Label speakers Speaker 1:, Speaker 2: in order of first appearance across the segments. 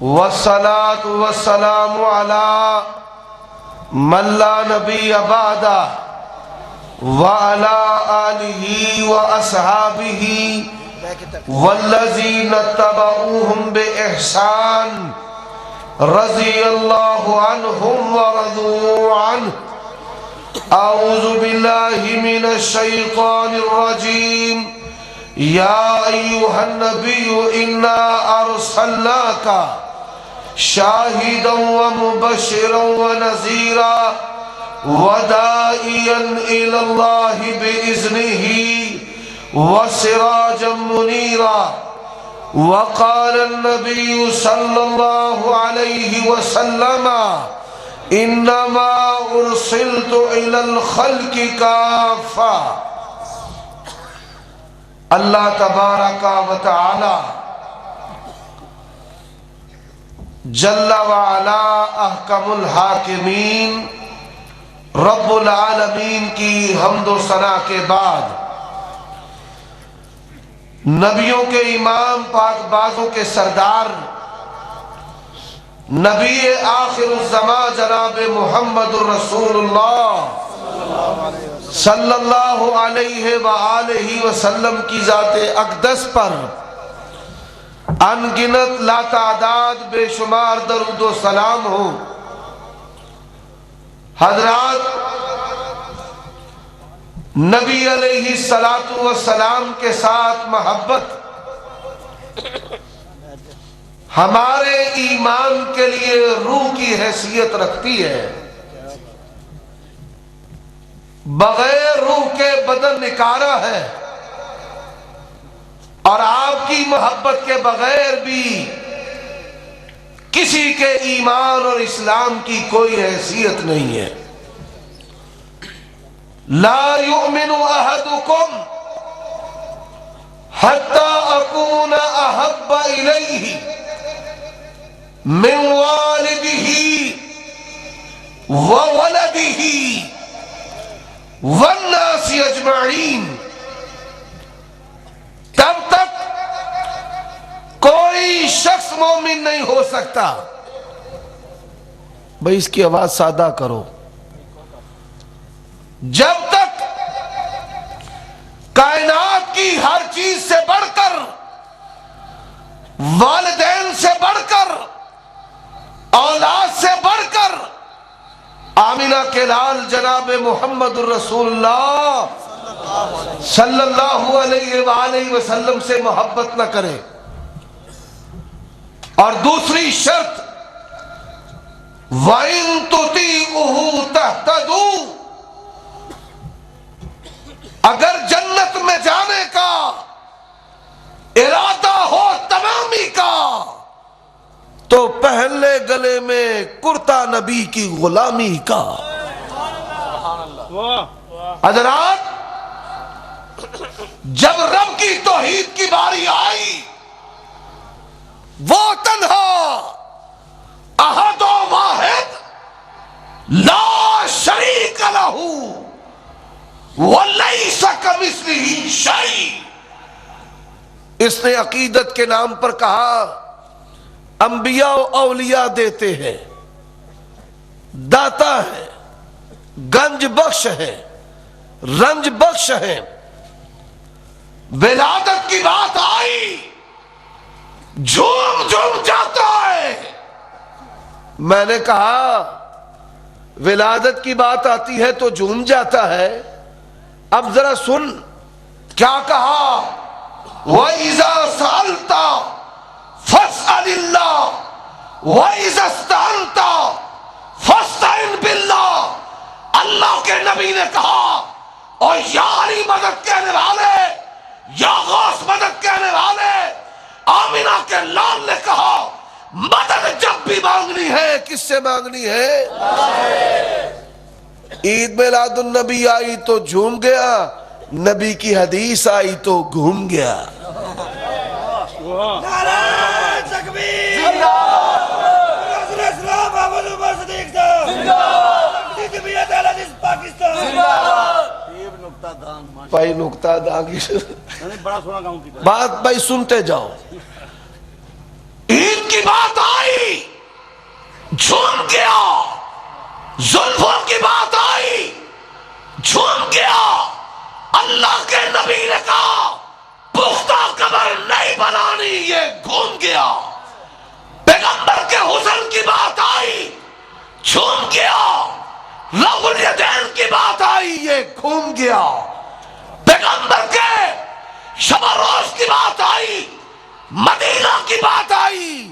Speaker 1: والصلاة والسلام على من لا نبي بعده وعلى آله وأصحابه والذين اتبعوهم بإحسان رضي الله عنهم ورضوا عنه. أعوذ بالله من الشيطان الرجيم. يا أيها النبي إنا أرسلناك شاهدا ومبشرا ونذيرا وداعيا إلى الله بإذنه وسراجا منيرا. وقال النبي صلى الله عليه وسلم إنما أرسلت إلى الخلق كافة. اللہ تبارک و تعالی جل وعلا احکم الحاکمین رب العالمین کی حمد و ثنا کے بعد نبیوں کے امام پاک بازوں کے سردار نبی آخر الزمان جناب محمد الرسول اللہ صلی اللہ علیہ وآلہ وسلم کی ذات اقدس پر انگنت لا تعداد بے شمار درود و سلام ہو. حضرات، نبی علیہ السلام کے ساتھ محبت ہمارے ایمان کے لیے روح کی حیثیت رکھتی ہے. بغیر روح کے بدن نکارا ہے، اور آپ کی محبت کے بغیر بھی کسی کے ایمان اور اسلام کی کوئی حیثیت نہیں ہے. لا یؤمن احدکم حتی اکون احب الیہ من والدہ وولدہ والناس اجمعین. تب تک کوئی شخص مومن نہیں ہو سکتا. بھئی اس کی آواز سادہ کرو. جب تک کائنات کی ہر چیز سے بڑھ کر، والدین سے بڑھ کر، اولاد سے بڑھ کر آمینہ کے لال جناب محمد الرسول اللہ صلی اللہ علیہ وآلہ وسلم سے محبت نہ کرے. اور دوسری شرط وَإِن تُطِيعُهُ تَهْتَدُوا، اگر جنت میں جانے کا ارادہ ہو تمامی کا تو پہلے گلے میں کرتا نبی کی غلامی کا. حضرات، جب رب کی توحید کی باری آئی، وہ تنہا احد و واحد لا شریک لہ ولیس کمثلہ شیء. اس نے عقیدت کے نام پر کہا انبیاء و اولیاء دیتے ہیں، داتا ہے، گنج بخش ہے، رنج بخش ہے. ولادت کی بات آئی، جھوم جھوم جاتا ہے. میں نے کہا ولادت کی بات آتی ہے تو جھوم جاتا ہے. اب ذرا سن کیا کہا. وَإِذَا سَأَلْتَ فَاسْأَلِ اللَّهِ وَإِذَا اسْتَعَنْتَ فَاسْتَعِنْ بِاللَّهِ. اللہ کے نبی نے کہا، اور یا علی مدد کہنے والے، یا غوث مدد کہنے والے. آمینہ کے لال نے کہا مدد جب بھی مانگنی ہے کس سے مانگنی ہے؟ عید میلاد النبی آئی تو جھوم گیا، نبی کی حدیث آئی تو گھوم گیا. بھائی نکتہ داں کی بات بھائی سنتے جاؤ. جھوم گیا، زلفوں کی بات آئی جھوم گیا۔ اللہ کے نبی نے کہا پختہ قبر نہیں بنانی، یہ گھوم گیا۔ پیغمبر کے حسن کی بات آئی جھوم گیا۔ رب الیدین کی بات آئی یہ گھوم گیا۔ پیغمبر کے شب و روز کی بات آئی، مدینہ کی بات آئی،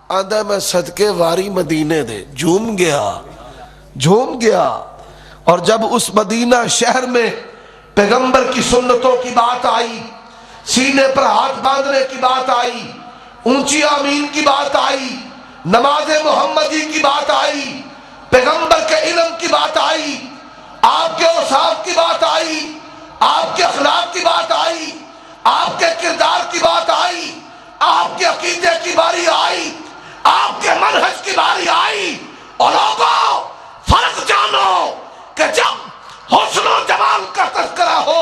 Speaker 1: آدھا میں صدقے واری مدینے دے، جھوم گیا جھوم گیا۔ اور جب اس مدینہ شہر میں پیغمبر کی سنتوں کی بات آئی، سینے پر ہاتھ باندھنے کی بات آئی، اونچی آمین کی بات آئی، نماز محمدی کی بات آئی، پیغمبر کے علم کی بات آئی، آپ کے اوصاف کی بات آئی، آپ کے اخلاق کی بات آئی، آپ کے کردار کی بات آئی، آپ کے عقیدے کی باری آئی، آپ کے منہج کی باری آئی، اور لوگوں فرق جانو کہ جب حسن و جمال کا تذکرہ ہو،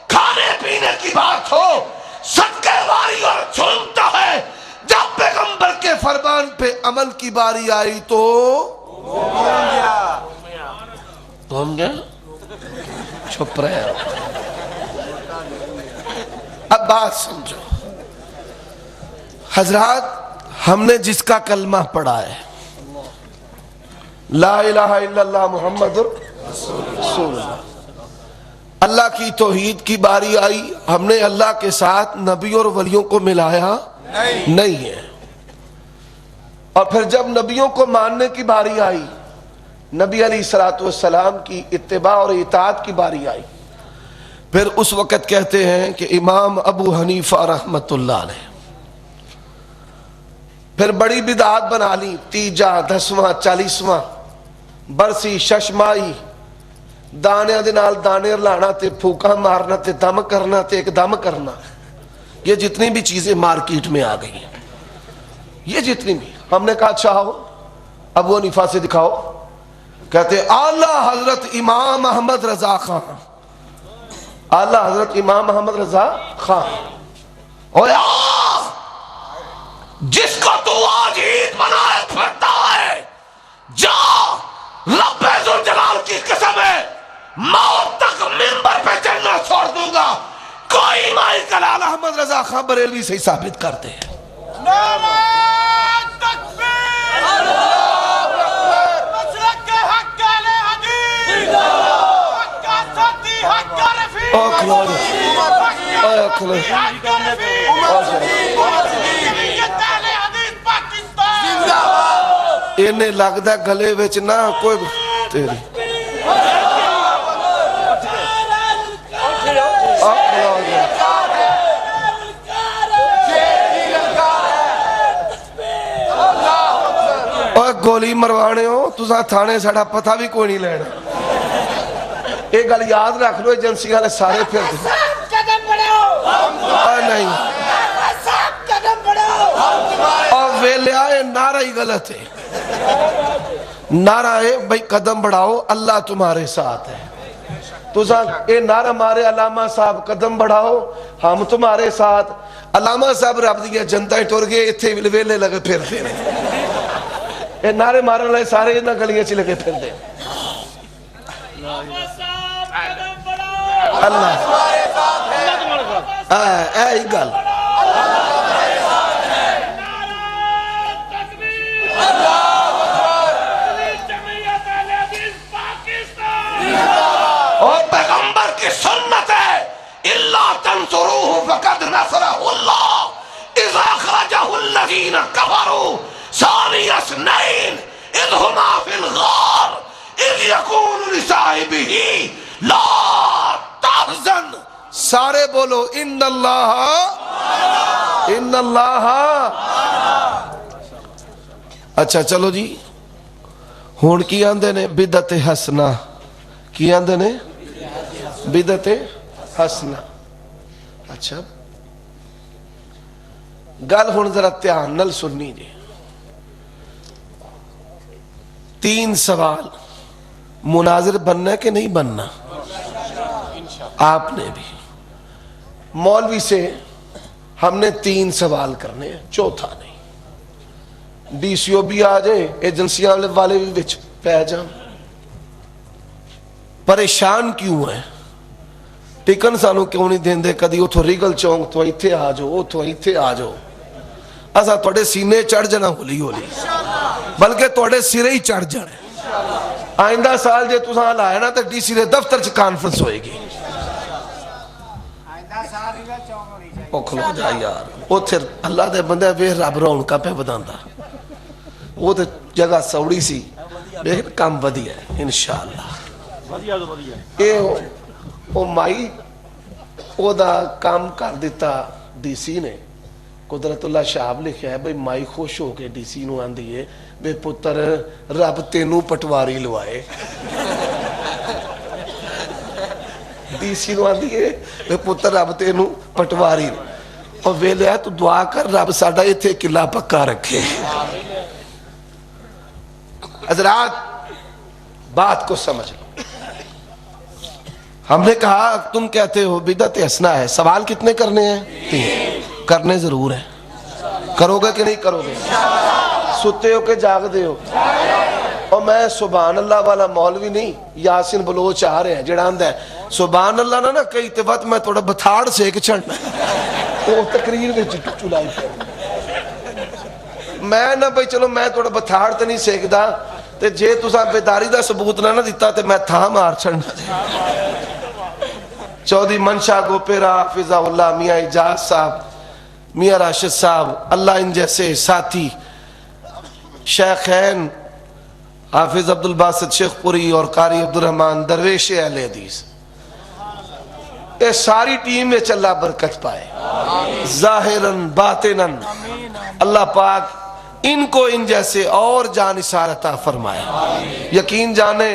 Speaker 1: کھانے پینے کی بات ہو، صدقے واری اور جھومتا ہے۔ جب پیغمبر کے فرمان پہ عمل کی باری آئی تو گھوم گیا، چھپ رہے ہو۔ اب بات سمجھو حضرات، ہم نے جس کا کلمہ پڑھا ہے لا الہ الا اللہ محمد رسول اللہ، اللہ کی توحید کی باری آئی، ہم نے اللہ کے ساتھ نبی اور ولیوں کو ملایا نہیں ہے۔ اور پھر جب نبیوں کو ماننے کی باری آئی، نبی علیہ الصلوۃ والسلام کی اتباع اور اطاعت کی باری آئی، پھر اس وقت کہتے ہیں کہ امام ابو حنیفہ رحمت اللہ علیہ پھر بڑی بدعات بنا لی، تیجا، 10واں، 40واں، برسی، ششمائی، دانے دے نال دانے لانا تے پھوکا مارنا تے دم کرنا تے ایک دم کرنا، یہ جتنی بھی چیزیں مارکیٹ میں آ گئی ہیں، یہ جتنی بھی، ہم نے کہا چاہو ابو حنیفہ سے دکھاؤ، کہتے اعلیٰ حضرت امام احمد رضا خان، اعلیٰ حضرت امام احمد رضا خان، اور جس کو تو آج عید منائے پھرتا ہے، جا رب ذوالجلال کی قسم ہے موت تک منبر پہ چلنا چھوڑ دوں گا، کوئی مائی کلال احمد رضا خان بریلوی سے ہی ثابت کرتے ہیں۔
Speaker 2: نعرہ تکبیر، مسلک حق اہل حدیث، حق کا ساتھی، حق کا رفیق، حق کا ساتھی، حق کا رفیق، جمعیت اہل حدیث پاکستان۔
Speaker 1: انہیں لگتا ہے گلے وچ نہ کوئی تیری گولی مروانے ہو تساں تھانے ساڑا پتہ بھی کوئی نہیں لینا، ایک گل یاد رکھ لو، ایجنسی والے سارے پھر
Speaker 2: قدم بڑھو،
Speaker 1: نہیں
Speaker 2: قدم بڑھو،
Speaker 1: اور ویلیا یہ نعرہ ہی غلط ہے، نعرہ ہے بھئی قدم بڑھاؤ اللہ تمہارے ساتھ ہے، تساں اے نعرہ مارے علامہ صاحب قدم بڑھاؤ ہم تمہارے ساتھ، علامہ صاحب رب دیا جنتا ہی ٹور گئے اتھے ویلے لگے پھر پھر اے نعرے مارن لئے سارے انہاں گلیاں چی لگے پھر دے اللہ اے ہی گل اور پیغمبر کی سنت ہے اللہ تنصروہ فقد نصرہ اللہ اذ اخرجہ الذین کفروا ثانی اثنین اذ ہما فی الغار اذ یقول لصاحبہ لا تحزن، سارے بولو ان اللہ۔ اچھا چلو جی ہون کی آندے نے بدعت حسنہ، کی آندے نے بدعت حسنہ۔ اچھا گل ہون ذرا دھیان نال سننی جی، 3 سوال، مناظر بننا ہے کہ نہیں بننا؟ آپ نے بھی، مولوی سے ہم نے 3 سوال کرنے ہیں، چوتھا نہیں۔ DCO بھی آ جائے, ایجنسیاں والے بھی وچ پہ جان. پریشان کیوں ہیں, ٹکن سانو کیوں نہیں دیندے, کدی اتھو ریگل چونک تو ایتھے آ جاؤ, اتھو ایتھے آ جاؤ. اسا تھوڑے سینے چڑھ جانا ہولی ہولی, بلکہ تھوڑے سرے ہی چڑھ جانے. آئندہ سال جے تساں لائے نا تو DC دے دفتر چ کانفرنس ہوئے گی. او کھلو جا یار, اتھے اللہ دے بندے وے رب رونقاں پہ بداندا. وہ تے جگہ سوڑی سی لیکن کام ودی ہے انشاءاللہ. اے او مائی او دا کام کر دیتا DC نے. قدرت اللہ شاہب لکھا ہے بھئی مائی خوش ہو کے DC نو آندھی ہے بے پتر رب تینوں پٹواری لوائے. DC نو آندھی ہے بے پتر رب تینوں پٹواری, اور ویلے ہے تو دعا کر رب ساڑھا یہ تھے قلعہ پکا رکھے. حضرات بات کو سمجھ لو. ہم نے کہا تم کہتے ہو بدعت حسنہ ہے, سوال کتنے کرنے ہیں؟ 3. کرنے ضرور ہیں. کرو گے کہ نہیں کرو گے؟ ستے ہو کہ جاگ دے ہو؟ اور میں سبحان اللہ والا مولوی نہیں, یاسین بلوچ آ رہے ہیں جڑا آندہ ہے سبحان اللہ نا کئی وقت میں تھوڑا بتھاڑ سے ایک چھڑنا وہ تقریر میں چلائی پہ میں نہ بھئی چلو میں تھوڑا بتھاڑ تے نہیں سیکھ دا تے جے تساں بیداری دا ثبوت نہ دیتا تے میں تھا مار چھڑنا دے. چودھری منشا گوپیرا, حافظہ اللہ, میاں اجاز صاحب, میاں راشد صاحب, اللہ ان جیسے ساتھی شیخین حافظ عبدالباسط شیخ پوری اور قاری عبدالرحمن درویش اہل حدیث, یہ ساری ٹیم میں اللہ برکت پائے ظاہراً باطناً. اللہ پاک ان کو ان جیسے اور جان نثار عطا فرمائے. یقین جانے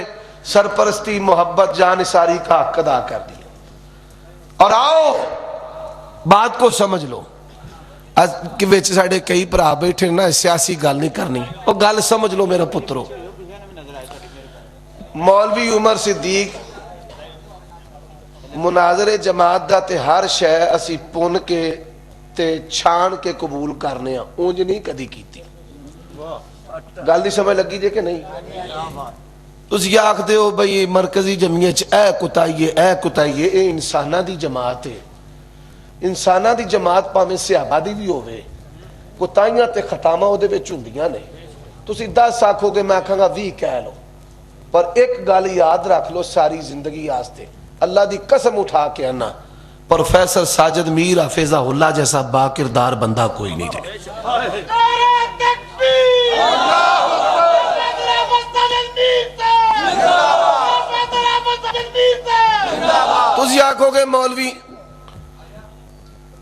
Speaker 1: سرپرستی محبت جان نثاری کا حق ادا کر دیا. اور آؤ بات کو سمجھ لو, کہ ویچے ساڑھے کئی پرا بیٹھے نا سیاسی گل نہیں کرنی, اور گل سمجھ لو میرا پترو. مولوی عمر صدیق مناظر جماعت دا تے ہر شے اسی پن کے تے چھان کے قبول کرنے ہیں, اونج نہیں کدی کیتی. گل دی سمجھ لگی جے کہ نہیں؟ تُس یہ آکھ دے ہو بھئی مرکزی جمعیت اے کتائیے اے انسانہ دی جماعت ہے. انسانہ دی جماعت پاہمیں سے آبادی بھی ہوئے, کتائیاں تے ختامہ ہو دے بے چندیاں نے. تُسی 10 آکھو گے میں آکھاں گا 20 کہہ لو, پر ایک گال یاد رکھ لو ساری زندگی آستے, اللہ دی قسم اٹھا کے انا پروفیسر ساجد میر حافظہ اللہ جیسا با کردار بندہ کوئی نہیں جائے. تُسی آکھو گے مولوی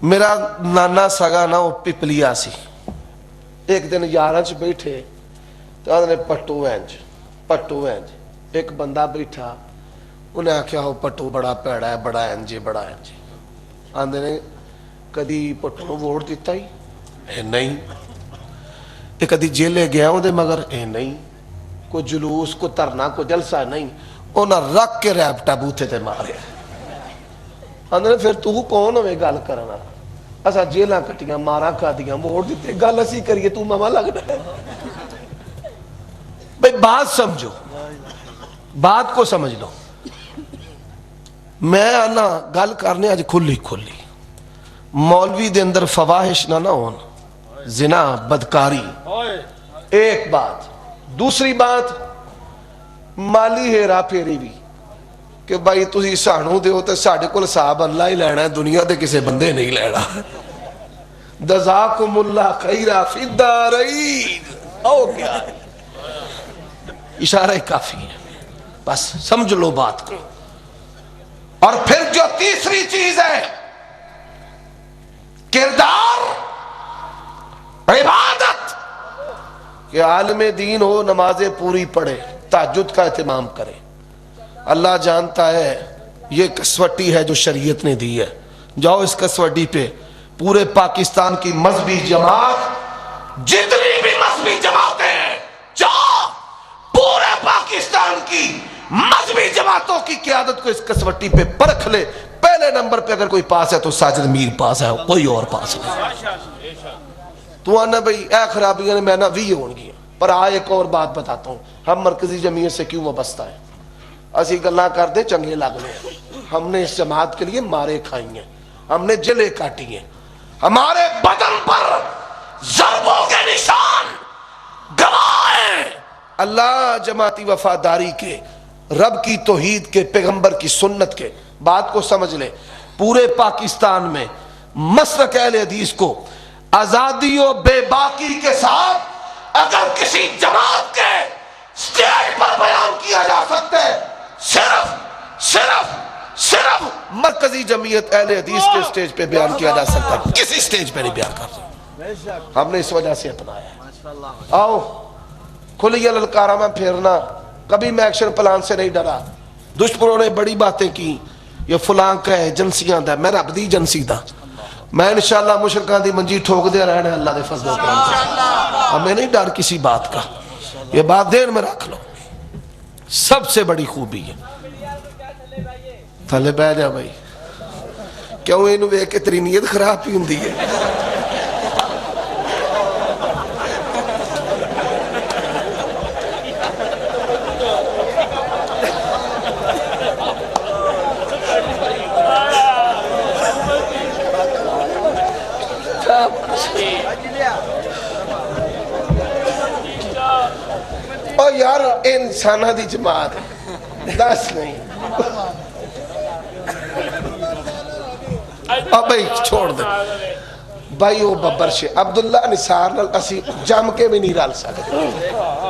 Speaker 1: میرا نانا سگا نا وہ پپلیا سی, ایک دن یارانچ بیٹھے تو آدھنے پٹو اینج, ایک بندہ بیٹھا انہیں آکھیا ہو پٹو بڑا پیڑا ہے, بڑا اینجے. آدھنے کدی پٹو نو ووٹ دیتا ہی اے نہیں, اے کدی جیلے گیا ہوں دے مگر اے نہیں, کوئی جلوس کو ترنا کو جلسہ نہیں, انہیں رکھ کے ریپٹا بوتھے تے مارے. آدھنے پھر تو کون ہوئے گال کرنا, اسا جیلہ کٹیاں مارا کھا دیاں ووٹ دیتے گال اسی کریے تو ماما لگنا ہے. بھئی بات سمجھو, بات کو سمجھ لو. میں آنا گل کرنے آج کھلی مولوی دے اندر فواہش نہ ہون, زنا بدکاری, ایک بات. دوسری بات مالی ہیرا پھیری بھی کہ بھائی تُسی سانو دے ہوتے ساڑھے کل صاحب اللہ ہی لینا ہے, دنیا دے کسے بندے نہیں لینا. جزاکم اللہ خیرہ فی الدارین, او کیا ہے اشارہ کافی ہے, بس سمجھ لو بات کو. اور پھر جو تیسری چیز ہے کردار, عبادت, کہ عالم دین ہو, نمازیں پوری پڑھے, تہجد کا اہتمام کرے. اللہ جانتا ہے یہ کسوٹی ہے جو شریعت نے دی ہے. جاؤ اس کسوٹی پہ پورے پاکستان کی مذہبی جماعت, جتنی بھی مذہبی جماعتیں ہیں, جاؤ پورے پاکستان کی مذہبی جماعتوں کی قیادت کو اس کسوٹی پہ پرکھ لے. پہلے نمبر پہ اگر کوئی پاس ہے تو ساجد میر پاس ہے, کوئی اور پاس نہیں. تو آنا بھائی اے خرابیاں نے میں نہ بھی ہون گیا. پر ایک اور بات بتاتا ہوں, ہم مرکزی جمعیت سے کیوں وابستہ ہیں. اسی گلا کر دے چنگے لگ لے, ہم نے اس جماعت کے لیے مارے کھائی ہیں, ہم نے جلے کاٹی ہیں, ہمارے بدن پر ضربوں کے نشان گواہ ہیں. اللہ جماعتی وفاداری کے, رب کی توحید کے, پیغمبر کی سنت کے. بات کو سمجھ لے, پورے پاکستان میں مسلک اہل حدیث کو آزادی و بے باکی کے ساتھ اگر کسی جماعت کے سٹیج پر بیان کیا جا سکتا ہے, صرف مرکزی جمعیت اہل حدیث کے سٹیج پہ بیان کیا جا سکتا ہے, کسی سٹیج پہ نہیں بیان کر سکتا. ہم نے اس وجہ سے اپنایا ہے. آؤ کھلی للکارہ میں پھیرنا, کبھی میں ایکشن پلان سے نہیں ڈرا. دشمنوں نے بڑی باتیں کی, یہ فلاں کا ہے, جنسیاں دا, میں رب دی جنسی دا, میں انشاءاللہ مشرکان دی منجی ٹھوک دے رہنا اللہ دے فضل و کرم سے. ہمیں نہیں ڈر کسی بات کا, یہ بات دین میں رکھ لو. سب سے بڑی خوبی ہے تھلے بہ جا بھائی, کیوں انہوں ایک تیری نیت خراب ہی ہوندی ہے. اور یار انسانہ دی جماعت دس نہیں. اب بھائی چھوڑ دے بھائی, وہ ببر شے عبداللہ نثار نال اسی جم کے بھی نہیں رل سکتے.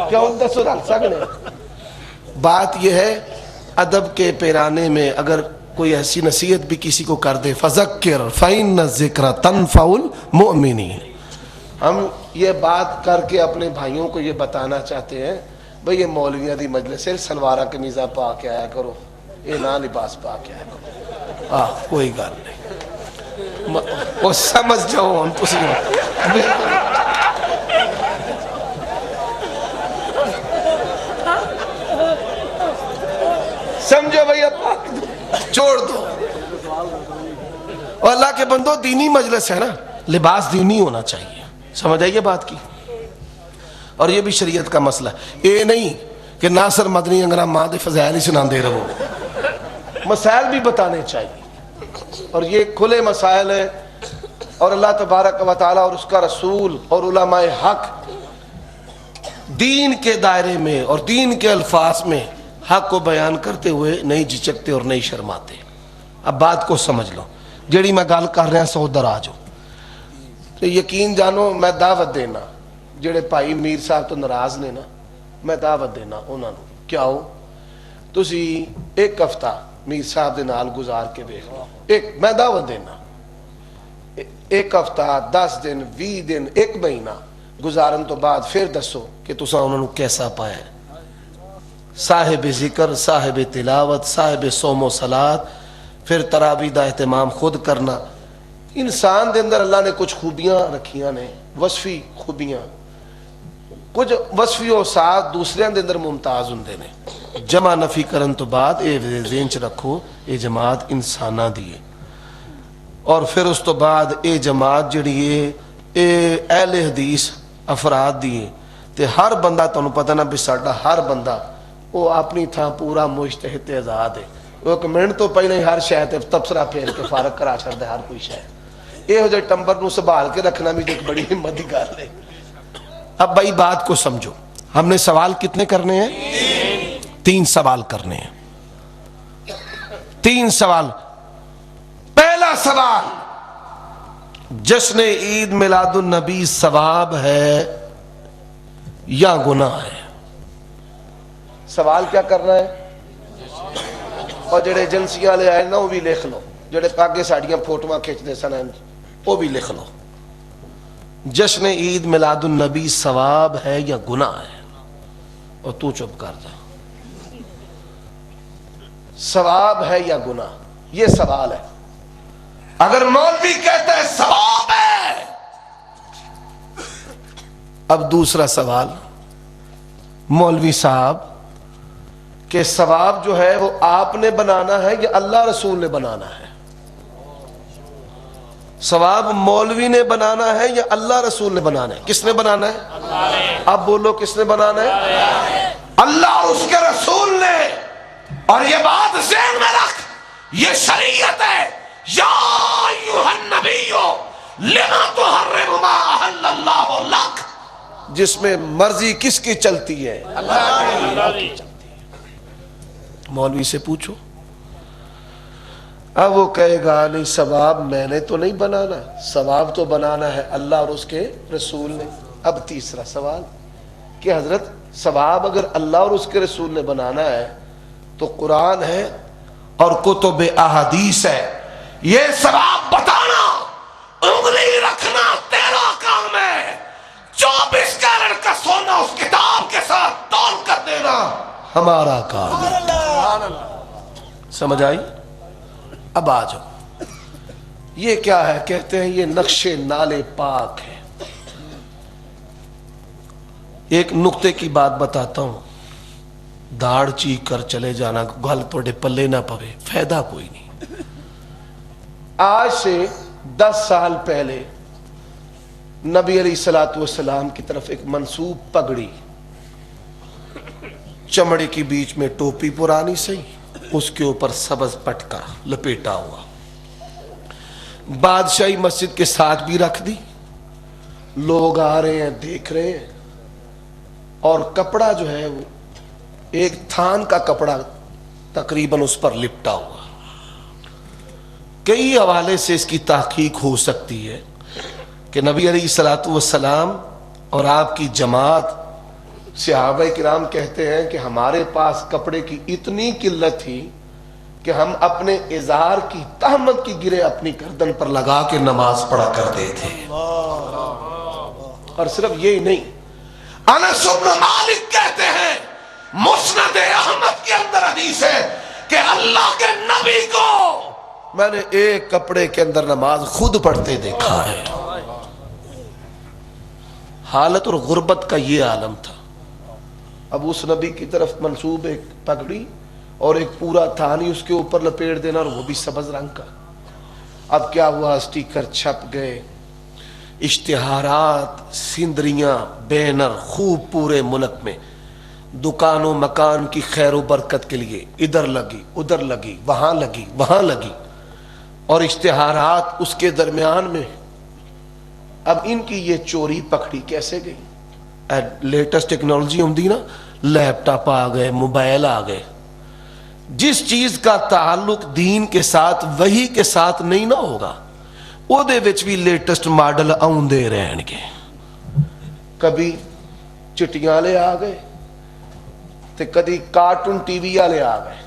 Speaker 1: کیوں دسو رل سکتے؟ بات یہ ہے ادب کے پیرانے میں اگر کوئی ایسی نصیحت بھی کسی کو کر دے, فذکر فإن الذکر تنفع المؤمنین. ہم یہ بات کر کے اپنے بھائیوں کو یہ بتانا چاہتے ہیں بھئی یہ مولویاں دی مجلس ہے, سلوارہ قمیضہ پا کے آیا کرو, یہ نہ لباس پا کے آیا کرو. کوئی گل نہیں, وہ سمجھ جاؤ ہم تسی سمجھو بھئی, چھوڑ دو. اور اللہ کے بندو دینی مجلس ہے نا, لباس دینی ہونا چاہیے. سمجھ آئیے بات کی. اور یہ بھی شریعت کا مسئلہ ہے, یہ نہیں کہ ناصر مدنی انگرہ ماں دے فضائل ہی سنان دے رہو, مسائل بھی بتانے چاہیے. اور یہ کھلے مسائل ہیں, اور اللہ تبارک و تعالی اور اس کا رسول اور علماء حق دین کے دائرے میں اور دین کے الفاظ میں حق کو بیان کرتے ہوئے نہیں جھجکتے اور نہیں شرماتے. اب بات کو سمجھ لو, جیڑی میں گال کر رہا سو در آجو. تو یقین جانو میں دعوت دینا, جڑے بھائی میر صاحب تو ناراض نے نا, میں دعوت دینا انہوں نے. کیا ہو تسی ایک ہفتہ میر صاحب دے نال گزار کے دیکھ لو, میں دعوت دینا, ایک ہفتہ 10 دن 20 دن 1 مہینہ گزارن تو بعد پھر دسو کہ تساں انہوں نے کیسا پایا. صاحب ذکر, صاحب تلاوت, صاحب صوم و صلات, پھر تراویح دا اہتمام خود کرنا. انسان دے اندر اللہ نے کچھ خوبیاں رکھیاں نے, وصفی خوبیاں, کچھ وصفی و ساتھ دوسرے دے اندر ممتاز ہوندے نے. جمع نفی کرن تو بعد اے ذہن چ رکھو اے جماعت انسانہ دی ہے, اور پھر اس تو بعد اے جماعت جڑی ہے اے اہل حدیث افراد دی ہے. تے ہر بندہ تانوں پتہ نہ بھی ساڈا ہر بندہ وہ اپنی تھا پورا مجتہد آزاد ہے. وہ ایک منٹ تو پہلے ہی ہر شے تے تبصرہ پھیر کے فارغ کرا چھڑدا ہر کوئی شے. یہ ہو جائے ٹمبر نو سنبھال کے رکھنا بھی ایک بڑی ہمت کی گل ہے. اب بھائی بات کو سمجھو, ہم نے سوال کتنے کرنے ہیں؟ 3 سوال کرنے ہیں. 3 سوال. پہلا سوال, جشن عید میلاد النبی ثواب ہے یا گناہ ہے؟ سوال کیا کرنا ہے؟ اور جڑے ایجنسیاں لے آئے نا وہ بھی لکھ لو, جڑے پاگے ساڑیاں فوٹواں کھینچ دے سن وہ بھی لکھ لو. جشن عید میلاد النبی ثواب ہے یا گناہ ہے؟ اور تو چپ کر جا. ثواب ہے یا گناہ, یہ سوال ہے. اگر مولوی کہتا ہے ثواب ہے, اب دوسرا سوال, مولوی صاحب کہ ثواب جو ہے وہ آپ نے بنانا ہے یا اللہ رسول نے بنانا ہے؟ ثواب مولوی نے بنانا ہے یا اللہ رسول نے بنانا ہے؟ کس نے بنانا ہے؟ اب بولو کس نے بنانا ہے؟ اللہ اور اس کے رسول نے. اور یہ بات ذہن میں رکھ، یہ شریعت ہے. یا ایھا النبی لما تحرم ما احل اللہ لک، جس میں مرضی کس کی چلتی ہے؟ اللہ کی چلتی ہے. مولوی سے پوچھو، اب وہ کہے گا نہیں ثواب میں نے تو نہیں بنانا، ثواب تو بنانا ہے اللہ اور اس کے رسول نے. اب تیسرا سوال کہ حضرت ثواب اگر اللہ اور اس کے رسول نے بنانا ہے تو قرآن ہے اور کتب احادیث ہے، یہ ثواب بتانا، انگلی رکھنا تیرا کام ہے. 24 کیرٹ کا سونا اس کتاب کے ساتھ تول کر دینا ہمارا کام ہے. سمجھ آئی؟ اب آ جاؤ، یہ کیا ہے؟ کہتے ہیں یہ نقش نالے پاک ہے. ایک نقطے کی بات بتاتا ہوں، داڑھ چیک کر چلے جانا، گل توڑے پلے نہ پوے، فائدہ کوئی نہیں. آج سے 10 سال پہلے نبی علیہ السلام کی طرف ایک منسوب پگڑی، چمڑے کی بیچ میں ٹوپی پرانی سی، اس کے اوپر سبز پٹکا لپیٹا ہوا، بادشاہی مسجد کے ساتھ بھی رکھ دی. لوگ آ رہے ہیں، دیکھ رہے ہیں، اور کپڑا جو ہے وہ ایک تھان کا کپڑا تقریباً اس پر لپٹا ہوا. کئی حوالے سے اس کی تحقیق ہو سکتی ہے کہ نبی علیہ السلام اور آپ کی جماعت صحابہ کرام کہتے ہیں کہ ہمارے پاس کپڑے کی اتنی قلت تھی کہ ہم اپنے ازار کی تہمت کی گرے اپنی گردن پر لگا کے نماز پڑھا کرتے تھے. اور صرف یہی نہیں، انس بن مالک کہتے ہیں، مسند احمد کے اندر حدیث ہے کہ اللہ کے نبی کو میں نے ایک کپڑے کے اندر نماز خود پڑھتے دیکھا ہے. حالت اور غربت کا یہ عالم تھا. اب اس نبی کی طرف منسوب ایک پگڑی اور ایک پورا تھانی اس کے اوپر لپیٹ دینا، اور وہ بھی سبز رنگ کا. اب کیا ہوا؟ اسٹیکر چھپ گئے، اشتہارات، سندریاں، بینر خوب پورے ملک میں، دکان و مکان کی خیر و برکت کے لیے ادھر لگی، ادھر لگی، وہاں لگی، وہاں لگی، اور اشتہارات اس کے درمیان میں. اب ان کی یہ چوری پکڑی کیسے گئی؟ لیٹسٹ ٹیکنالوجی ہوں دی نا، لیپ ٹاپ آ گئے، موبائل آ گئے. جس چیز کا تعلق دین کے ساتھ وحی کے ساتھ نہیں نہ ہوگا، وہ دے وچ بھی لیٹسٹ ماڈل آؤں دے رہن گے. کبھی چٹیاں والے آ گئے تے کدی کارٹون ٹی وی والے آ گئے.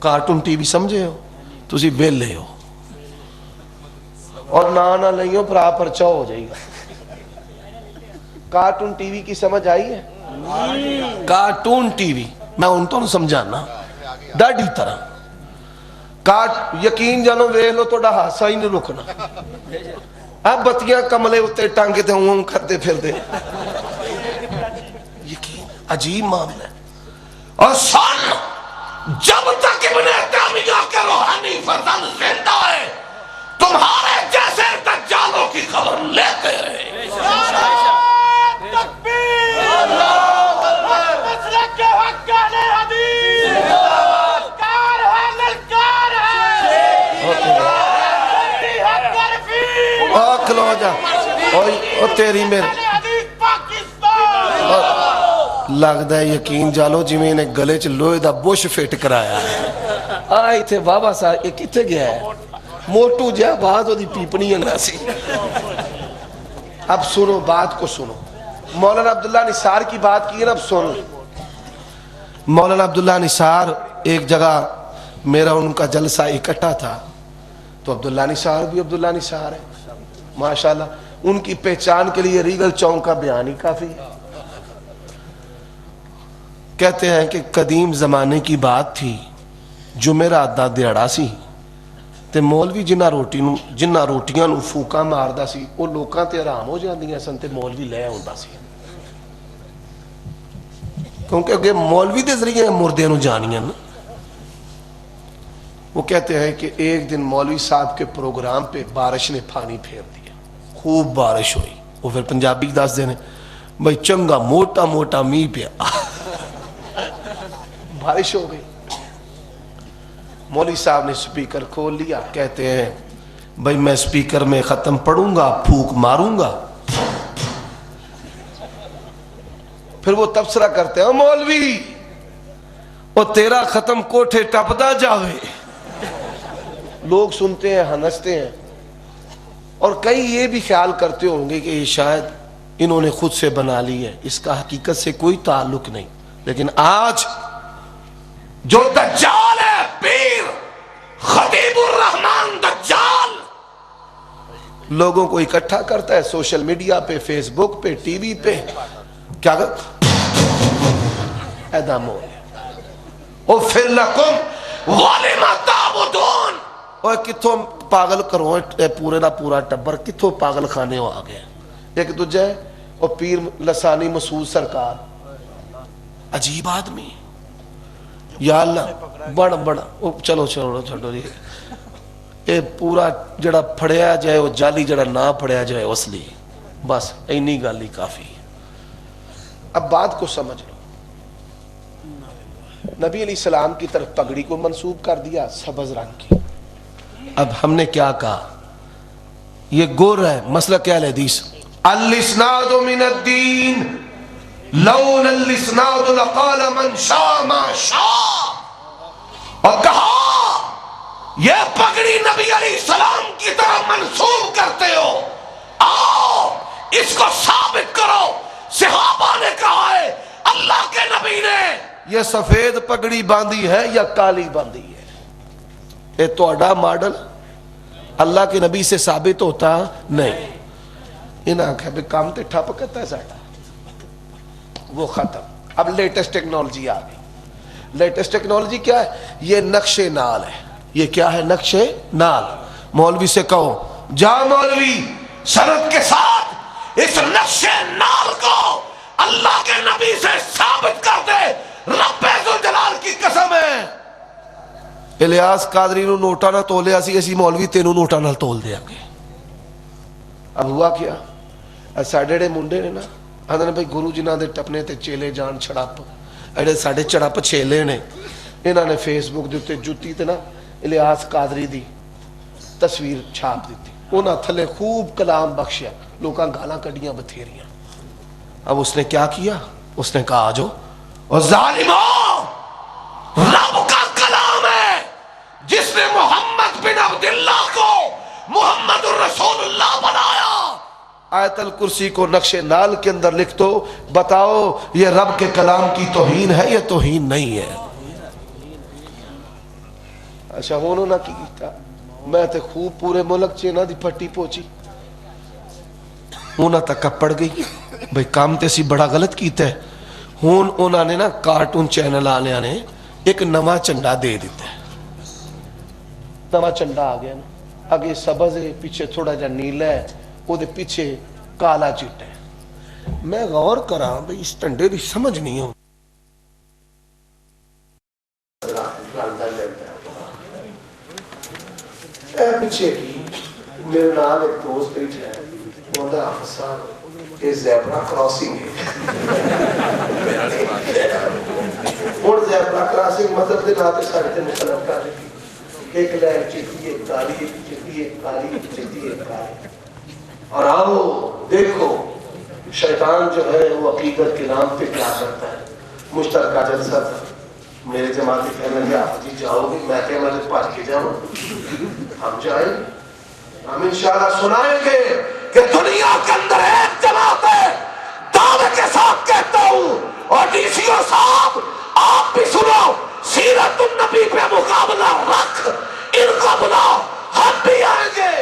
Speaker 1: کارٹون ٹی وی سمجھے ہو تسی ویلے ہو، اور نہ لئیوں پھر آپ پرچا ہو جائے گا. کارٹون ٹی وی کی سمجھ آئی ہے؟ کارٹون ٹی وی میں ان تو سمجھانا ڈاڈی طرح. یقین جانو ویکھ لو تو ہاسا ہی نہیں رکنا. اب بتیاں کملے اتنے ٹانگے تے ہوں کرتے پھر دے. یقین عجیب معاملہ ہے. اور سن، جب تک ابن تیمیہ کے روحانی فرزند زندہ ہے، تمہارے جیسے دجالوں کی خبر لیتے رہے. کھلو جا او تیری میرے لگتا ہے یقین جالو جی میں نے گلے چ لوہے دا بش فٹ کرایا ہے. آئی تھے بابا صاحب یہ کتنے گیا ہے؟ موٹو جا بات ہو دی پیپنی انگا سی. اب سنو بات کو سنو. مولانا عبداللہ نثار کی بات کی ہے نا، اب سنو. مولانا عبداللہ نثار ایک جگہ میرا ان کا جلسہ اکٹھا تھا، تو عبداللہ نثار بھی عبداللہ نثار ہے ماشاءاللہ. ان کی پہچان کے لیے ریگل چونک کا بیان ہی کافی ہے. کہتے ہیں کہ قدیم زمانے کی بات تھی، جمعرات دا دیہڑا سی تے مولوی جنہ روٹیاں نو فوکا ماردا سی وہ لوکاں تے آرام ہو جاندیاں سن تے مولوی لے آوندا سی، کیونکہ اگے مولوی دے ذریعے مردے نو جانیاں نا. وہ کہتے ہیں کہ ایک دن مولوی صاحب کے پروگرام پہ بارش نے پانی پھیر دیا, خوب بارش ہوئی. وہ پھر پنجابی دس دینے بھائی چنگا موٹا موٹا می پیا, بارش ہو گئی. مولوی صاحب نے سپیکر کھول لیا, کہتے ہیں بھائی میں سپیکر میں ختم پڑھوں گا, پھونک ماروں گا. پھر وہ تبصرہ کرتے ہیں مولوی وہ تیرا ختم کوٹھے ٹپدا جاوے. لوگ سنتے ہیں ہنستے ہیں, اور کئی یہ بھی خیال کرتے ہوں گے کہ یہ شاید انہوں نے خود سے بنا لی ہے, اس کا حقیقت سے کوئی تعلق نہیں. لیکن آج جو دجال ہے, پیر خطیب الرحمان دجال, لوگوں کو اکٹھا کرتا ہے سوشل میڈیا پہ, فیس بک پہ, ٹی وی پہ, کیا ادامو اُفِّلْ لَكُمْ وَلِمَ تَعْبُدُونَ. اور کتوں پاگل کرو پورے دا پورا ٹبر, کتوں پاگل خانے ہو آگئے. ایک دوجہ ہے اور پیر لسانی مسعود سرکار, عجیب آدمی, یا اللہ بڑا بڑا. چلو چلو چھوڑو, یہ پورا جڑا پھڑیا جائے وہ جالی, جڑا نہ پھڑیا جائے اصلی. بس اینی گالی کافی. اب بات کو سمجھ لو, نبی علیہ السلام کی طرف پگڑی کو منسوب کر دیا سبز رنگ کی. اب ہم نے کیا کہا, یہ گور ہے. مسئلہ کیا ہے حدیث, الاسناد من الدین لون الاسناد لقال من شاء ما شاء. اور کہا یہ پگڑی نبی علیہ السلام کی طرف منسوب کرتے ہو, آؤ اس کو ثابت کرو. صحابہ نے کہا ہے اللہ کے نبی نے یہ سفید پگڑی باندھی ہے یا کالی باندھی ہے. یہ توڑا ماڈل اللہ کے نبی سے ثابت ہوتا نہیں. انہاں آنکھیں بھی کام تے ٹھپ کرتا ہے ساڑھا, وہ ختم. اب لیٹسٹ ٹیکنالوجی آ گئی. لیٹسٹ ٹیکنالوجی کیا ہے, یہ نقش نال ہے. یہ کیا ہے, نقش نال. مولوی سے کہو جا مولوی سند کے ساتھ اس نقش نال کو اللہ کے نبی سے ثابت کر دے, رب ذوالجلال کی قسم ہے. الیاس قادری نو نوٹا نہ تولیا سی, اسی مولوی تینوں نوٹا نہ تول دیا گے. اب ہوا کیا, ساڑھے منڈے نے نا آدھے بھائی گرو جی نہ دے ٹپنے تے چیلے جان چھڑپ, ایڈے ساڑھے چڑپ چھیلے نے. انہوں نے فیس بک دیتے جوتی تے نا الیاس قادری دی تصویر چھاپ دیتی. انہاں تھلے خوب کلام بخشیا, لوکاں گالاں کڑیاں بتھیریاں. اب اس نے کیا کیا, اس نے کہا آجو, اور ظالموں رب کا کلام ہے جس نے محمد بن عبداللہ کو محمد الرسول اللہ بنایا. آیت الکرسی کو نقش نال کے اندر لکھ دو, بتاؤ یہ رب کے کلام کی توہین ہے یا توہین نہیں ہے. اچھا ہونو نہ کیتا, میں تے خوب پورے ملک چینا دی پھٹی پوچی, ہونا تک پڑ گئی بھئی کام تے سی بڑا غلط کیتا ہے. ہون انہوں نے نا کارٹون چینل آنے آنے ایک نواں چنڈا دے دیتا ہے. نواں چنڈا آ گیا نا, آگے سبز ہے, پیچھے تھوڑا جا نیلا ہے, وہ دے پیچھے کالا چٹا ہے. میں غور کراں بھئی اس ٹنڈے دی سمجھ نہیں ہوں. اے پیچھے کی میرے نال ایک دوست بیٹھا ہے, مولا حسان, یہ زیبرا کراسنگ ہے. اور زیبرا کراسنگ مطلب دے ناتے ساڑھے تے مطلب کر رہی, ایک لہر چٹی ایک کالی, ایک چٹی ایک کالی, ایک چٹی ایک کالی. اور آؤ دیکھو شیطان جو ہے وہ عقیدت کے نام پہ کیا کرتا ہے. مشترکہ جلسہ تھا, میرے جماعتی کہنے لگے آپ جی جاؤ گے, میں کہ میں نے پاٹ کے جاؤں. ہم جائیں, ہم انشاءاللہ سنائیں گے کہ دنیا کے اندر ایک جماعت ہے. دعوے کے ساتھ کہتا ہوں, اور ڈی سی او صاحب آپ بھی سنو, سیرت النبی پہ مقابلہ رکھ, ان کو بلاؤ, ہم بھی آئیں گے.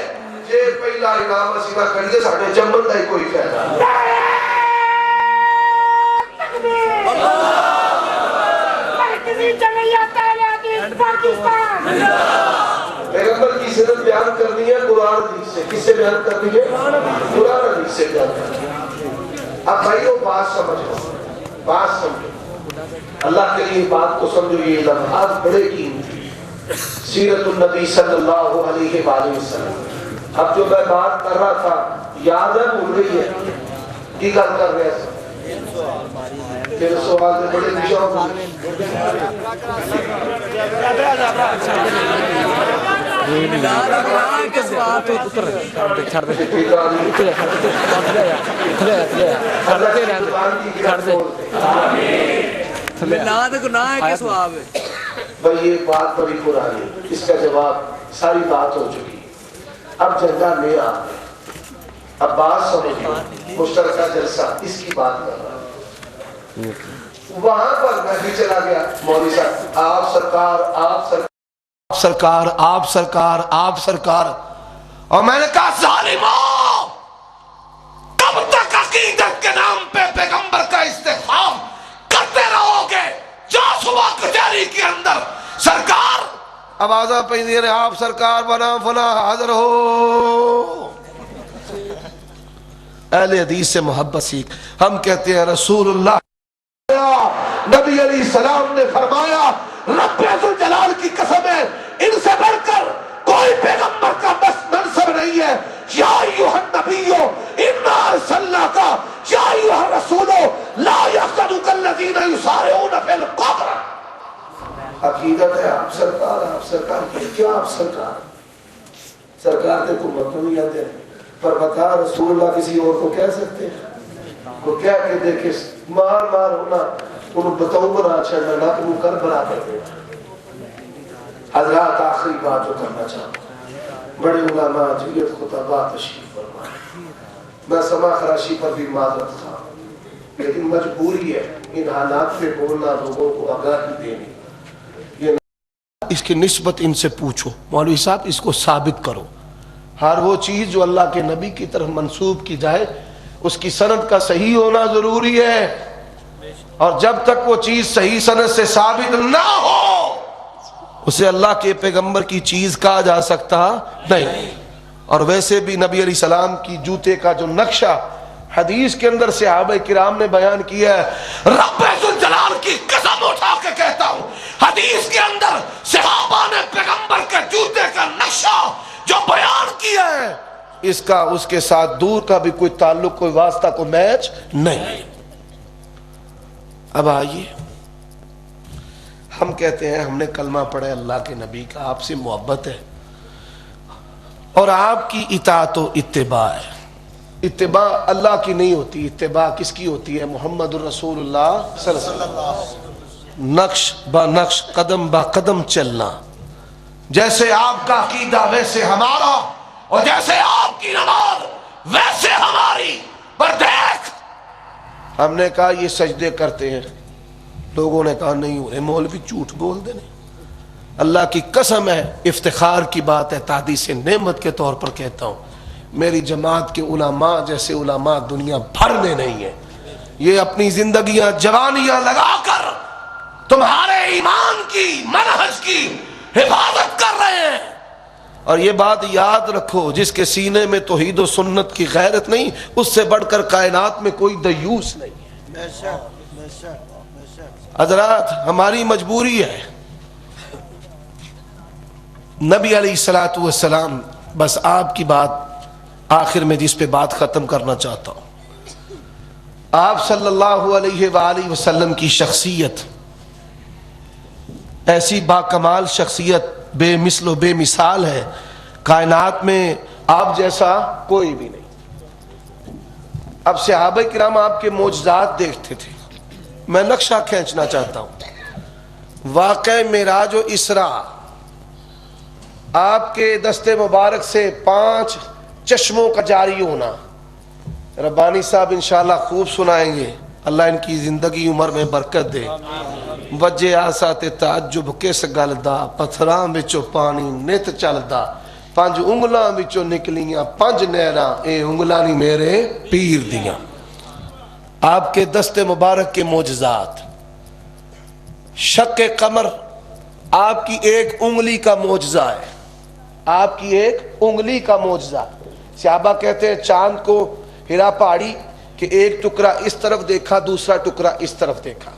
Speaker 1: یہ پہلا انعام اسیدہ کریے, ساڑھے جمن دائی کوئی فیضا پیغمبر کی سنت بیان کرنی ہے قرآن حدیث سے. کس سے بیان کرنی ہے؟ قرآن حدیث سے بیان کرنی ہے. اب بھائیو بات سمجھو, بات سمجھو, اللہ کے لیے بات کو سمجھو. یہ لمحات بڑے قیمتی, سیرت النبی صلی اللہ علیہ وآلہ وسلم. اب جو میں بات کر رہا تھا یاد ہے بھول گئی ہے کی گل کر رہے ہیں؟ پھر سوال میں بڑے نشان بھائی یہ بات بڑی پرانی، اس کا جواب ساری بات ہو چکی. اب جگہ لے آ، اب بات سمجھو، مشترکہ جلسہ اس کی بات کر رہا ہوں. وہاں پر میں بھی چلا گیا، مولوی صاحب آپ سرکار آپ سرکار آپ سرکار آپ سرکار، اور میں نے کہا ظالموں کب تک عقیدت کے نام پہ پیغمبر کا استحقاق کرتے رہو گے؟ جو صبح کچہری کے اندر سرکار آوازہ پہ دے رہے آپ سرکار بنا فنا حاضر ہو. اہل حدیث سے محبت سیکھ. ہم کہتے ہیں رسول اللہ نبی علیہ السلام نے فرمایا رب ذوالجلال کی قسم ہے ان سے بڑھ کر کوئی پیغمبر کا منصب نہیں ہے. یا ایھا النبی انا ارسلناک یا ایھا الرسول لا یحزنک الذین یسارعون فی الکفر. عقیدت ہے آپ سرکار کیا آپ سرکار تے کو مطلب نہیں آتے پر بتا رسول اللہ کسی اور کو کہہ سکتے ہیں؟ وہ کہہ کے دیکھے مار ہونا انہوں بتاؤں بنا چھڑنا نہ کہ وہ کر بنا کرتے ہیں. حضرات آخری بات جو کرنا چاہتا ہوں، بڑے علماء جلیت خطبہ تشریف فرمائے. میں سما خراشی پر بھی معذرت تھا لیکن مجبوری ہے ان حالات میں بولنا، لوگوں کو آگاہی دینی. اس کی نسبت ان سے پوچھو مولوی صاحب اس کو ثابت کرو. ہر وہ چیز جو اللہ کے نبی کی طرف منسوب کی جائے اس کی سند کا صحیح ہونا ضروری ہے، اور جب تک وہ چیز صحیح سند سے ثابت نہ ہو اسے اللہ کے پیغمبر کی چیز کہا جا سکتا نہیں. اور ویسے بھی نبی علیہ السلام کی جوتے کا جو نقشہ حدیث کے اندر صحابہ کرام نے بیان کیا ہے، رب ذوالجلال کی قسم اٹھا کے کہتا ہوں حدیث کے اندر صحابہ نے پیغمبر کے جوتے کا نقشہ جو بیان کیا ہے اس کا اس کے ساتھ دور کا بھی کوئی تعلق، کوئی واسطہ، کوئی میچ نہیں. اب آئیے ہم کہتے ہیں ہم نے کلمہ پڑھا اللہ کے نبی کا، آپ سے محبت ہے اور آپ کی اطاعت و اتباع ہے. اتباع اللہ کی نہیں ہوتی، اتباع کس کی ہوتی ہے؟ محمد الرسول اللہ صلی اللہ علیہ وسلم. نقش با نقش قدم با قدم چلنا، جیسے آپ کا عقیدہ ویسے ہمارا، اور جیسے آپ کی نماز ویسے ہماری. پر دیکھ ہم نے کہا یہ سجدے کرتے ہیں، لوگوں نے کہا نہیں ہو رہے، مولوی جھوٹ بول دے. نہیں، اللہ کی قسم ہے افتخار کی بات ہے، تحدیث نعمت کے طور پر کہتا ہوں میری جماعت کے علماء جیسے علماء دنیا بھر میں نہیں ہے. یہ اپنی زندگیاں جوانیاں لگا کر تمہارے ایمان کی منہج کی حفاظت کر رہے ہیں. اور یہ بات یاد رکھو جس کے سینے میں توحید و سنت کی غیرت نہیں اس سے بڑھ کر کائنات میں کوئی دیوس نہیں ہے. حضرات ہماری مجبوری ہے. نبی علیہ الصلوۃ والسلام، بس آپ کی بات آخر میں جس پہ بات ختم کرنا چاہتا ہوں، آپ صلی اللہ علیہ وآلہ وسلم کی شخصیت ایسی باکمال شخصیت، بے مثل و بے مثال ہے، کائنات میں آپ جیسا کوئی بھی نہیں. اب صحابہ کرام آپ کے معجزات دیکھتے تھے. میں نقشہ کھینچنا چاہتا ہوں. واقع معراج و اسراء آپ کے دست مبارک سے 5 چشموں کا جاری ہونا، ربانی صاحب انشاءاللہ خوب سنائیں گے، اللہ ان کی زندگی عمر میں برکت دے. وجہ آسات تعجب کس گل دا، پتھراں وچوں پانی نت چلدا، 5 انگلاں وچوں نکلیاں 5 نہراں، اے انگلاں نہیں میرے پیر دیاں. آپ کے دست مبارک کے معجزات. شق قمر آپ کی ایک انگلی کا معجزہ ہے، آپ کی ایک انگلی کا معجزہ. صحابہ کہتے ہیں چاند کو ہرا پہاڑی کہ ایک ٹکڑا اس طرف دیکھا دوسرا ٹکڑا اس طرف دیکھا.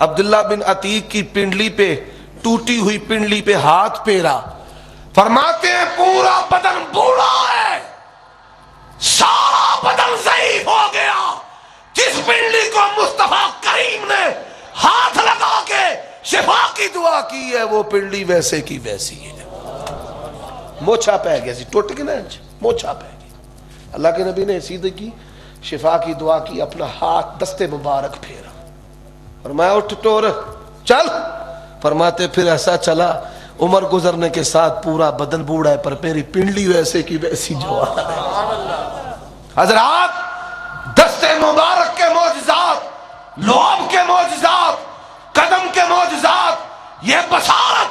Speaker 1: عبداللہ بن عتیق کی پنڈلی پہ ٹوٹی ہوئی پنڈلی پہ ہاتھ پھیرا. فرماتے ہیں پورا بدن بوڑھا ہے, سارا بدن ضعیف ہو گیا. جس پنڈلی کو مصطفیٰ کریم نے ہاتھ لگا کے شفا کی دعا کی ہے وہ پنڈلی ویسے کی ویسی ہے. موچھا پہ گیا سی, ٹوٹ کے نا موچھا پہ گیا. اللہ کے نبی نے سیدھے کی شفا کی دعا کی, اپنا ہاتھ دستے مبارک پھیرا, فرمایا اٹھ ٹور چل. فرماتے پھر ایسا چلا عمر گزرنے کے ساتھ پورا بدن بوڑھا ہے پر میری پنڈلی ویسے کی ویسی جوان ہے. حضرات, دستے مبارک کے معجزات, لعاب کے معجزات, قدم کے معجزات, یہ بصارت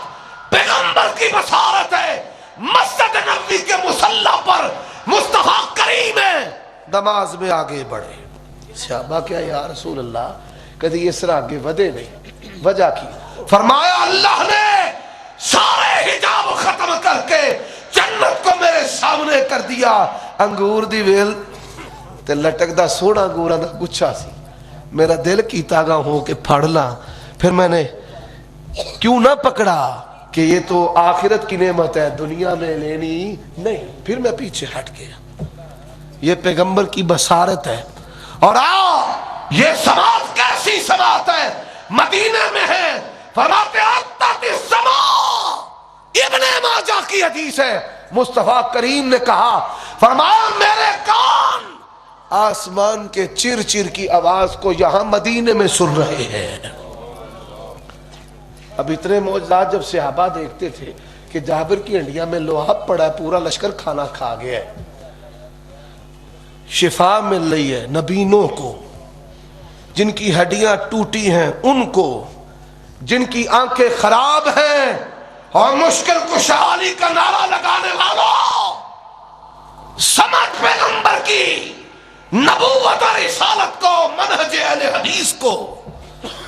Speaker 1: پیغمبر کی بصارت ہے. مسجد نبوی کے مصلی پر مصطفیٰ کریم ہے, نماز میں آگے بڑھے. صحابہ کیا یا رسول اللہ کدی اس طرح آگے ودے نہیں, وجہ کی. فرمایا اللہ نے سارے حجاب ختم کر کے جنت کو میرے سامنے کر دیا. انگور دی ویل تے لٹک دا سونا انگوراں دا گچھا سی. میرا دل کیتا گا ہو کہ پھڑ لا, پھر میں نے کیوں نہ پکڑا کہ یہ تو آخرت کی نعمت ہے, دنیا میں لینی نہیں. پھر میں پیچھے ہٹ گیا. یہ پیغمبر کی بصارت ہے. اور یہ سماعت کیسی سماعت ہے, مدینے میں ہے. فرماتے آتت السماء, ابن ماجہ کی حدیث ہے, مصطفیٰ کریم نے کہا, فرمایا میرے کان آسمان کے چر چر کی آواز کو یہاں مدینے میں سن رہے ہیں. اب اتنے معجزات جب صحابہ دیکھتے تھے کہ جابر کی ہنڈیاں میں لوہا پڑا ہے, پورا لشکر کھانا کھا گیا ہے, شفا مل رہی ہے نبینوں کو, جن کی ہڈیاں ٹوٹی ہیں ان کو, جن کی آنکھیں خراب ہیں, اور مشکل کشائی کا نعرہ لگانے والوں, سمجھ پیغمبر کی نبوت اور رسالت کو, منہج اہل حدیث کو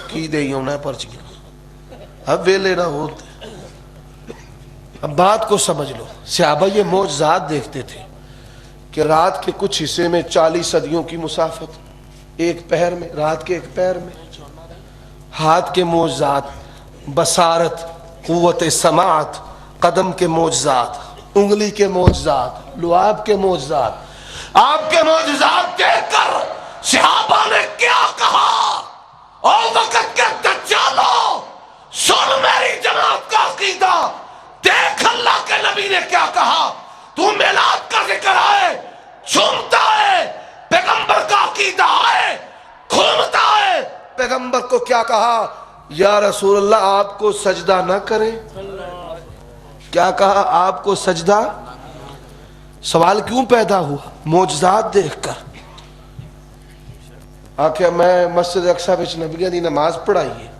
Speaker 1: کی دے ہونا پرچ گیا. اب ویلے نہ ہوتے. اب بات کو سمجھ لو. صحابہ یہ معجزات دیکھتے تھے کہ رات کے کچھ حصے میں 40 صدیوں کی مسافت, ایک پہر میں, رات کے ایک پہر میں. ہاتھ کے معجزات, بصارت, قوت سماعت, قدم کے معجزات, انگلی کے معجزات, لعاب کے معجزات. آپ کے معجزات دیکھ کر صحابہ نے کیا کہا, اور وقت کے دجالوں سن میری جماعت کا عقیدہ, دیکھ اللہ کے نبی نے کیا کہا. تو میلاد کا ذکر آئے جھومتا ہے, پیغمبر کا عقیدہ آئے گھومتا ہے. پیغمبر کو کیا کہا, یا رسول اللہ آپ کو سجدہ نہ کریں. کیا کہا, آپ کو سجدہ. سوال کیوں پیدا ہوا, معجزات دیکھ کر. آخیا میں مسجد اقصی وچ نبیاں دی نماز پڑھائی ہے,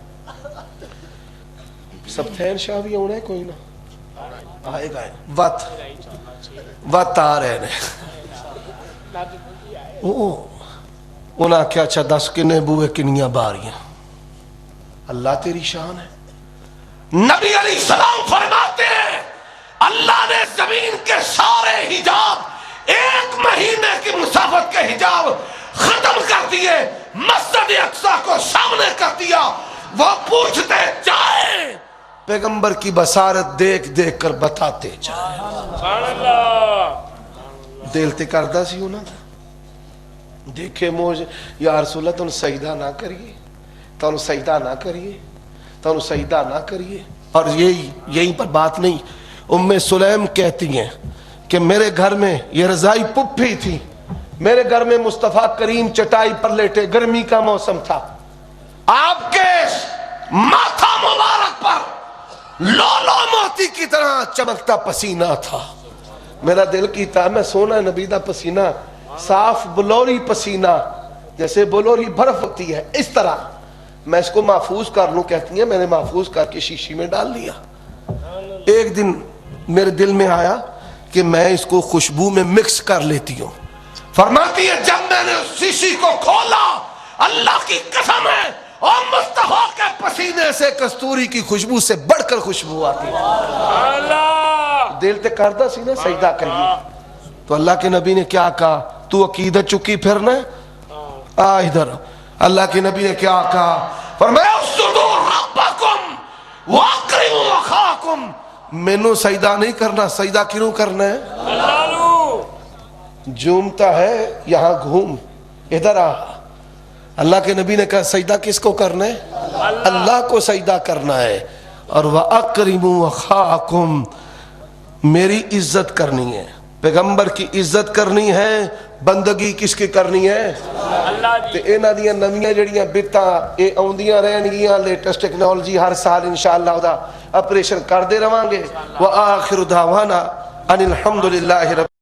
Speaker 1: سب تھین شاہ بھی ہونا ہے, کوئی نہ آئے گا, وقت آ رہے ہیں. انہاں کیا اچھا 10 کنے بوئے کنیاں باریاں, اللہ تیری شان ہے. نبی علیہ السلام فرماتے ہیں اللہ نے زمین کے سارے حجاب 1 مہینے کی مسافت کے حجاب ختم کر دیے, مسجد اقصی کو سامنے کر دیا. وہ پوچھتے جائیں, پیغمبر کی بصارت دیکھ دیکھ کر بتاتے جائیں. سبحان اللہ. دل تے کردہ سی ہونا تھا, دیکھے موج, یا رسول اللہ تم سجدہ نہ کریے, تم سجدہ نہ کریے, تم سجدہ نہ کریے. اور یہیں پر بات نہیں, ام سلیم کہتی ہیں کہ میرے گھر میں یہ رضائی پپھی تھی, میرے گھر میں مصطفیٰ کریم چٹائی پر لیٹے, گرمی کا موسم تھا, آپ کے ماتھا مبارک پر لولو موتی کی طرح چمکتا پسینہ تھا. میرا دل کیتا میں سونا نبی دا پسینہ, صاف بلوری پسینہ, جیسے بلوری برف ہوتی ہے اس طرح, میں اس کو محفوظ کر لوں. کہتی ہیں میں نے محفوظ کر کے شیشی میں ڈال لیا. ایک دن میرے دل میں آیا کہ میں اس کو خوشبو میں مکس کر لیتی ہوں. فرماتی ہے جب میں نے اس شیشی کو کھولا, اللہ کی قسم ہے, اور مصطفیٰ کے پسینے سے کستوری کی خوشبو سے بڑھ کر خوشبو آتی ہے. دل تے کردہ سی نا سجدہ کریے. تو اللہ کے نبی نے کیا کہا, تو عقیدت چکی پھرنا ادھر. اللہ کے نبی نے کیا کہا, فرمایا اسجدوا ربکم وَأَقْرِمُوا أَخَاكُمْ مینوں سجدہ نہیں کرنا، سجدہ کیوں کرنا ہے؟ جھومتا ہے یہاں گھوم، ادھر آ۔ اللہ کے نبی نے کہا سجدہ کس کو کرنا ہے؟ اللہ کو سجدہ کرنا ہے۔ اور وَأَقْرِمُوا أَخَاكُمْ میری عزت کرنی ہے، پیغمبر کی عزت کرنی ہے، بندگی کس کی کرنی ہے؟ تے اینا دیاں نویاں جڑیاں بتاں اے اوندیاں رہن گیاں، لیٹسٹ ٹیکنالوجی ہر سال انشاءاللہ دا اپریشن کر دے رہاں گے۔ وآخر دعوانا ان الحمدللہ رب